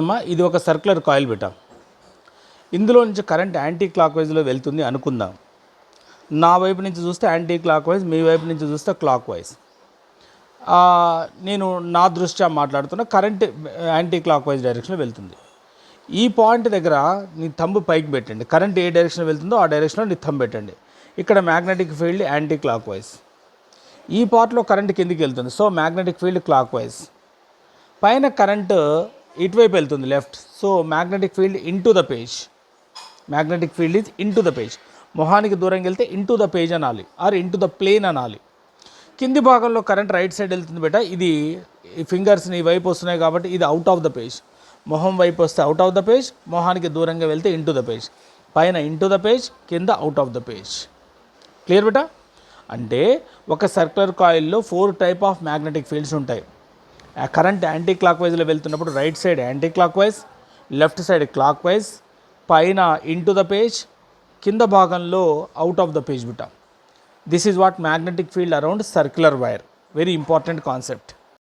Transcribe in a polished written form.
చూడమ్మా, ఇది ఒక సర్క్యులర్ కాయిల్ బిట. ఇందులో నుంచి కరెంట్ యాంటీ క్లాక్ వైజ్లో వెళ్తుంది అనుకుందాం. నా వైపు నుంచి చూస్తే యాంటీ క్లాక్ వైజ్, మీ వైపు నుంచి చూస్తే క్లాక్ వైజ్. నేను నా దృష్ట్యా మాట్లాడుతున్న కరెంట్ యాంటీ క్లాక్ వైజ్ డైరెక్షన్లో వెళ్తుంది. ఈ పాయింట్ దగ్గర నీ థంబ్ పైకి పెట్టండి. కరెంట్ ఏ డైరెక్షన్ వెళ్తుందో ఆ డైరెక్షన్లో నీ థంబ్ పెట్టండి. ఇక్కడ magnetic field anti clock wise. ఈ పార్ట్లో కరెంట్ కిందికి వెళ్తుంది, so magnetic field clock wise. పైన కరెంటు ఇటువైపు వెళ్తుంది left, so magnetic field into the page. Magnetic field is into the page. మొహానికి దూరంగా వెళ్తే ఇంటూ ద పేజ్ అనాలి, ఆర్ ఇంటూ ద ప్లేన్ అనాలి. కింది భాగంలో కరెంట్ రైట్ సైడ్ వెళ్తుంది బేట. ఇది ఫింగర్స్ని వైపు వస్తున్నాయి కాబట్టి ఇది అవుట్ ఆఫ్ ద పేజ్. మొహం వైపు వస్తే అవుట్ ఆఫ్ ద పేజ్, మొహానికి దూరంగా వెళ్తే ఇంటూ ద పేజ్. పైన ఇంటూ ద పేజ్, కింద out of the page. Clear బేటా? అంటే ఒక సర్క్యులర్ కాయిల్లో 4 టైప్ ఆఫ్ మ్యాగ్నెటిక్ ఫీల్డ్స్ ఉంటాయి. కరెంట్ యాంటీ క్లాక్ వైజ్లో వెళ్తున్నప్పుడు right side anti clock wise, left side clock wise, పైన ఇంటూ ద పేజ్, కింద భాగంలో అవుట్ ఆఫ్ ద పేజ్ బిట. This is what magnetic field around circular wire. Very important concept.